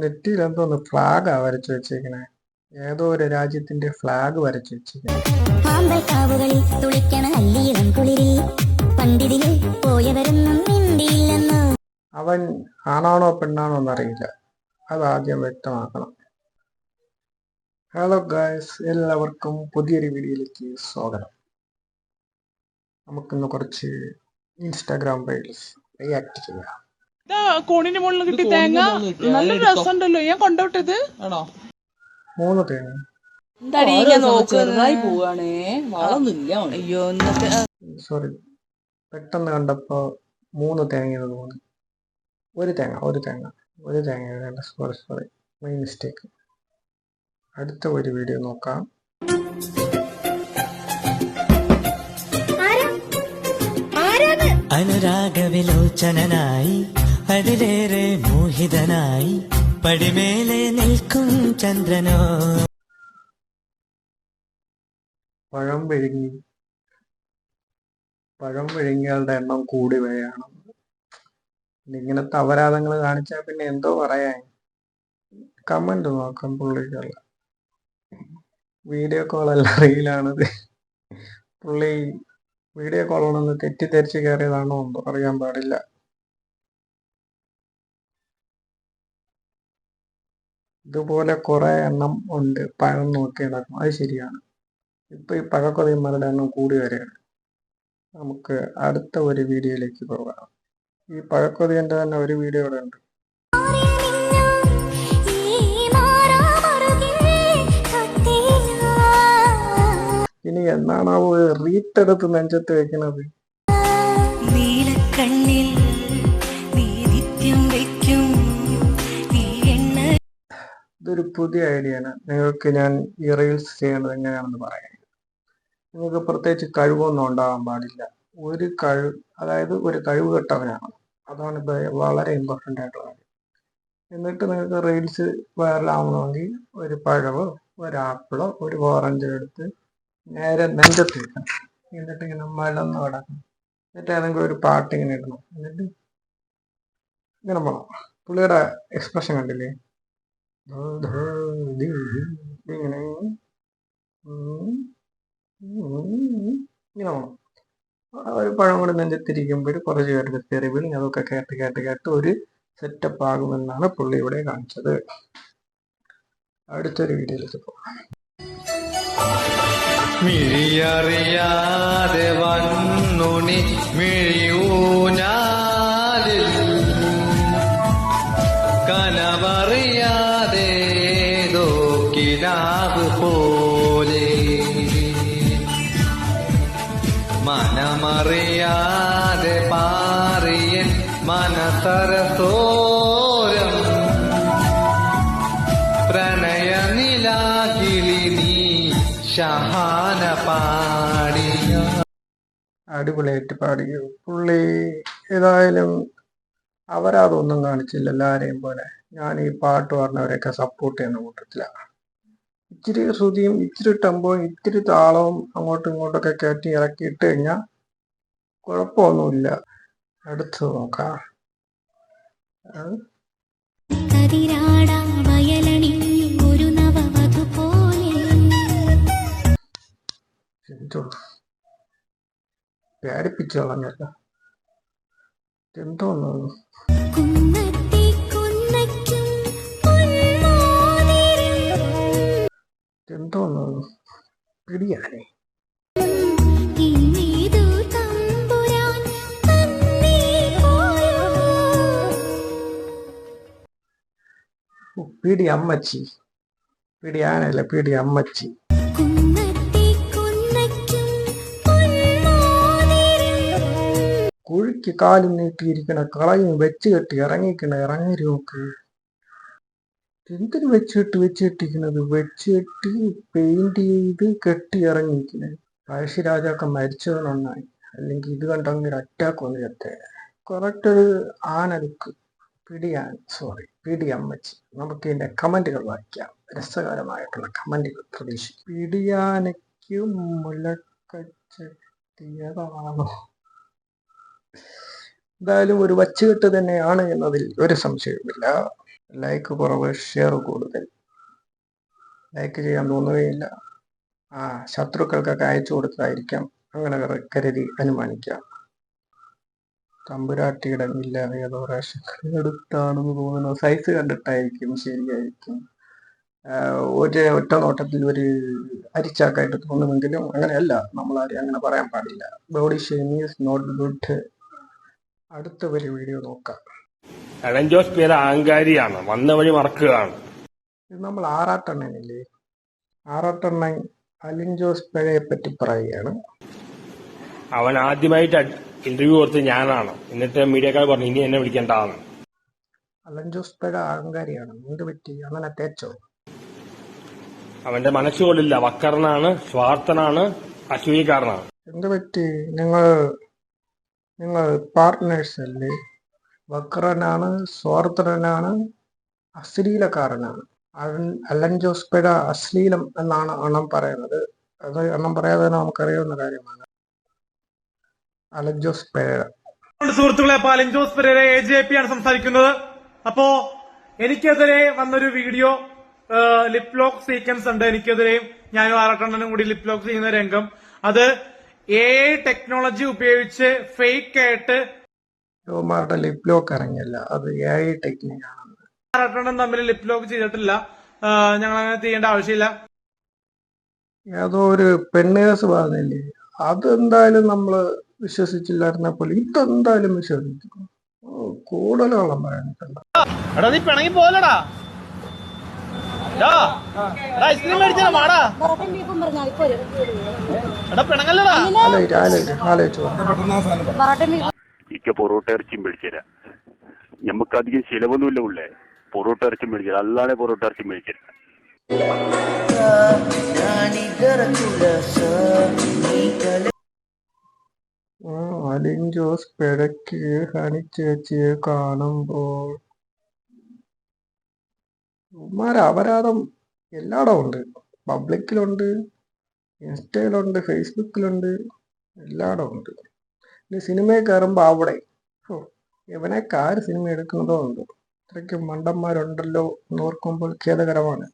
നെറ്റിയിൽ എന്തോന്ന് ഫ്ലാഗാ വരച്ചു വെച്ചേക്കണേ. ഏതോ ഒരു രാജ്യത്തിന്റെ ഫ്ലാഗ് വരച്ചു വെച്ചേക്കണേ. അവൻ ആണാണോ പെണ്ണാണോ എന്നറിയില്ല, അതാദ്യം വ്യക്തമാക്കണം. ഹലോ ഗായ്സ്, എല്ലാവർക്കും പുതിയൊരു വീഡിയോയിലേക്ക് സ്വാഗതം. നമുക്കിന്ന് കുറച്ച് ഇൻസ്റ്റാഗ്രാം റീൽസ് റിയാക്ട് ചെയ്യാം. കോണിന്റെ മുകളിൽ കിട്ടി തേങ്ങ നല്ല രസമുണ്ടല്ലോ. ഞാൻ കൊണ്ടോട്ടത് 3 തേങ്ങ. സോറി, പെട്ടെന്ന് കണ്ടപ്പോ 3 തേങ്ങ തോന്നി. ഒരു തേങ്ങ. Sorry, my mistake. അടുത്ത ഒരു വീഡിയോ നോക്കാം. അനുരാഗവിലോചനായി അതിലേറെ മോഹിതനായി പടിമേലെ നിൽക്കും ചന്ദ്രനോ. പഴം വിഴുങ്ങിയാളുടെ എണ്ണം കൂടി വരികയാണ്. ഇങ്ങനത്തെ അപരാധങ്ങൾ കാണിച്ചാൽ പിന്നെ എന്തോ പറയാൻ. കമന്റ് നോക്കാം പുള്ളിക്കുള്ള. വീഡിയോ കോളല്ല, റീലാണിത്. പുള്ളി വീഡിയോ കോളാണെന്ന് തെറ്റിദ്ധരിച്ച് കയറിയതാണോ എന്തോ അറിയാൻ പാടില്ല. ഇതുപോലെ കുറെ എണ്ണം ഉണ്ട് പഴം നോക്കി നടക്കും, അത് ശരിയാണ്. ഇപ്പൊ ഈ പഴക്കൊതിയന്മാരുടെ എണ്ണം കൂടി വരികയാണ്. നമുക്ക് അടുത്ത ഒരു വീഡിയോയിലേക്ക് പോകാം. ഈ പഴക്കൊതിയന്റെ തന്നെ ഒരു വീഡിയോ ഇവിടെ ഉണ്ട്. ഇനി എന്നാണാവോ റീട്ടെടുത്ത് നെഞ്ചത്ത് വെക്കുന്നത്? ഇതൊരു പുതിയ ഐഡിയ ആണ്. നിങ്ങൾക്ക് ഞാൻ ഈ റീൽസ് ചെയ്യേണ്ടത് എങ്ങനെയാണെന്ന് പറയാം. നിങ്ങൾക്ക് പ്രത്യേകിച്ച് കഴിവൊന്നും ഉണ്ടാകാൻ പാടില്ല. അതായത് ഒരു കഴിവ് കെട്ടവനാണ്. അതാണ് ഇത് വളരെ ഇമ്പോർട്ടൻ്റ് ആയിട്ടുള്ള കാര്യം. എന്നിട്ട് നിങ്ങൾക്ക് റീൽസ് വൈറലാവണമെങ്കിൽ ഒരു പഴവോ ഒരു ആപ്പിളോ ഒരു ഓറഞ്ചോ എടുത്ത് നേരെ നെഞ്ചത്ത് വെക്കണം. എന്നിട്ട് ഇങ്ങനെ മലന്ന് കിടക്കണം. എന്നിട്ട് ഏതെങ്കിലും ഒരു പാട്ട് ഇങ്ങനെ ഇടണം. എന്നിട്ട് ഇങ്ങനെ പോകണം. പുള്ളിയുടെ എക്സ്പ്രഷൻ കണ്ടില്ലേ? ഇങ്ങനെ ഇങ്ങനെ പോകണം. ഒരു പഴം കൂടി നെഞ്ചത്തിരിക്കുമ്പോൾ കുറച്ച് പേർക്ക് തെറിവിളി അതൊക്കെ കേട്ട് ഒരു സെറ്റപ്പ് ആകുമെന്നാണ് പുള്ളി ഇവിടെ കാണിച്ചത്. അടുത്തൊരു വീഡിയോയിലേക്ക് പോകാം. മിഴിയറിയാതെ വന്നുണി മിഴിയൂഞ്ഞാലിൽ കനവറിയാതെ കിനാവ് പോലെ മനമറിയാതെ പാറിയൻ മനസരസോരം പ്രണയ നിലാകിളി നീ ഷഹാന പാടിയ. അടിപൊളിയായിട്ട് പാടി പുള്ളി. ഏതായാലും അവരതൊന്നും കാണിച്ചില്ല. എല്ലാരെയും പോലെ ഞാൻ ഈ പാട്ട് പറഞ്ഞവരെയൊക്കെ സപ്പോർട്ട് ചെയ്യുന്ന കൂട്ടത്തിലാണ്. ഇച്ചിരി ശ്രുതിയും ഇച്ചിരി ടെമ്പോയും ഇത്തിരി താളവും അങ്ങോട്ടും ഇങ്ങോട്ടൊക്കെ കയറ്റി ഇറക്കിയിട്ട് കഴിഞ്ഞാൽ കുഴപ്പമൊന്നുമില്ല. അടുത്ത് നോക്കാം. പേടിപ്പിച്ചു കളഞ്ഞല്ല. എന്തോന്നു പിടിയാനേ. പിടി അമ്മച്ചി, പിടിയാനല്ല പിടി അമ്മച്ചി. കുഴിക്ക് കാലും നീട്ടിയിരിക്കണ കളയും വെച്ച് കെട്ടി ഇറങ്ങി നോക്ക്. എന്തിനു വെച്ചിട്ടിരിക്കുന്നത്? വെച്ചുകെട്ടി പെയിന്റ് ചെയ്ത് കെട്ടി ഇറങ്ങിയിരിക്കുന്നത്. പഴശ്ശിരാജാക്ക മരിച്ചത് നന്നായി, അല്ലെങ്കിൽ ഇത് കണ്ടെങ്കിൽ അറ്റാക്ക് വന്ന് ചത്തേ. കറക്റ്റ് ഒരു ആനലുക്ക്. പിടി അമ്മച്ചി. നമുക്ക് ഇതിന്റെ കമന്റുകൾ വായിക്കാം. രസകരമായിട്ടുള്ള കമന്റുകൾ പ്രതീക്ഷിക്കും. പിടിയാനയ്ക്ക് മുലക്കച്ചെത്തിയതാണോ? എന്തായാലും ഒരു വച്ചുകെട്ട് തന്നെയാണ് എന്നതിൽ ഒരു സംശയവുമില്ല. ലൈക്ക് കുറവ്, ഷെയർ കൂടുതൽ. ലൈക്ക് ചെയ്യാൻ തോന്നുകയില്ല. ശത്രുക്കൾക്കൊക്കെ അയച്ചു കൊടുത്തതായിരിക്കാം, അങ്ങനെ കരുതി അനുമാനിക്കാം. തമ്പുരാട്ടിയുടെ വില്ല ഏതോ റേഷൻ എടുത്താണെന്ന് തോന്നുന്നു. സൈസ് കണ്ടിട്ടായിരിക്കും, ശരിയായിരിക്കും. ഒറ്റ നോട്ടത്തിൽ ഒരു അരിച്ചാക്കായിട്ട് തോന്നുമെങ്കിലും അങ്ങനെയല്ല. നമ്മളാരും അങ്ങനെ പറയാൻ പാടില്ല. Body shaming is not good. അടുത്ത ഒരു വീഡിയോ നോക്കാം. അലൻ ജോസ് പേര് അഹങ്കാരിയാണ്, വന്ന വഴി മറക്കുകയാണ്. ഇത് നമ്മൾ ആറാട്ടെണ്ണനില്ലേ, ആറാട്ടെണ്ണൻ അലിൻ ജോസ് പിഴയെ പറ്റി പറയുകയാണ്. അവൻ ആദ്യമായിട്ട് ഇന്റർവ്യൂ കൊടുത്ത് ഞാനാണ്. എന്നിട്ട് മീഡിയക്കാർ പറഞ്ഞു ഇനി എന്നെ വിളിക്കേണ്ടതാണ്. അലൻ ജോസ് പിഴ അഹങ്കാരിയാണ്. എന്ത് പറ്റി? അങ്ങനെ തേച്ചോ? അവന്റെ മനസ്സുകൊള്ളില്ല, വക്കരനാണ്, സ്വാർത്ഥനാണ്, അസൂയക്കാരനാണ്. എന്ത് പറ്റി? നിങ്ങൾ പാർട്ട്നേഴ്സ് അല്ലേ? വക്രനാണ്, സ്വാർത്ഥനാണ്, അശ്ലീലക്കാരനാണ്. അലൻ ജോസ് പിഴ അശ്ലീലം എന്നാണ് അണ്ണം പറയുന്നത്. അത് അണ്ണം പറയാതെ തന്നെ നമുക്കറിയാവുന്ന കാര്യമാണ്. അലൻ ജോസ് പിഴ. സുഹൃത്തുക്കളെ, അപ്പൊ അലൻ ജോസ് പെരേര AJP ആണ് സംസാരിക്കുന്നത്. അപ്പോ എനിക്കെതിരെ വന്നൊരു വീഡിയോ ലിപ് ലോക്ക് സീക്വൻസ് ഉണ്ട്. എനിക്കെതിരെയും ഞാനും ആറാട്ടെണ്ണനും കൂടി ലിപ് ലോക്ക് ചെയ്യുന്ന രംഗം. അത് AI ടെക്നോളജി ഉപയോഗിച്ച് ഫേക്ക് ആയിട്ട് യുവമാരുടെ ലിപ് ലോക്ക് ഇറങ്ങിയല്ല, അത് AI ടെക്നിക്കാണ്. ആറാട്ടെണ്ണൻ തമ്മിൽ ലിപ് ലോക്ക് ചെയ്തിട്ടില്ല. ഞങ്ങൾ അങ്ങനെ ചെയ്യേണ്ട ആവശ്യമില്ല. ഏതോ ഒരു പെണ്ണേഴ്സ് പറഞ്ഞില്ലേ, അതെന്തായാലും നമ്മള് വിശ്വസിച്ചില്ലായിരുന്നപ്പോൾ ഇതെന്തായാലും വിശ്വസിക്കും. കൂടുതലോളം പറയാനില്ല. എടാ നീ പിണങ്ങി പോലടാ, ഐസ്ക്രീം മേടിച്ചാ മാടാ, എടാ പിണങ്ങല്ലടാ. ആലോചിച്ചു ഇക്ക പൊറോട്ട ഇറച്ചിയും മേടിച്ചുതരാം. നമുക്ക് അധികം ചിലവൊന്നുമില്ല ഉള്ളേ. പൊറോട്ട ഇറച്ചി മേടിച്ചത് അല്ലാതെ പൊറോട്ട ഇറച്ചി മേടിച്ചത്. അലിൻ ജോസ് പിഴയ്ക്ക് ഹണി ചേച്ചിയെ കാണുമ്പോൾ അപരാധം എല്ലായിടം ഉണ്ട്. പബ്ലിക്കിലുണ്ട്, ഇൻസ്റ്റയിലുണ്ട്, ഫേസ്ബുക്കിലുണ്ട്, എല്ലായിടം ഉണ്ട്. ഇനി സിനിമയിൽ കയറുമ്പോ അവിടെ ഇവനൊക്കെ ആര് സിനിമ എടുക്കുന്നതോ ഉണ്ട്. ഇത്രയ്ക്ക് മണ്ടന്മാരുണ്ടല്ലോ എന്നോർക്കുമ്പോൾ ഖേദകരമാണ്.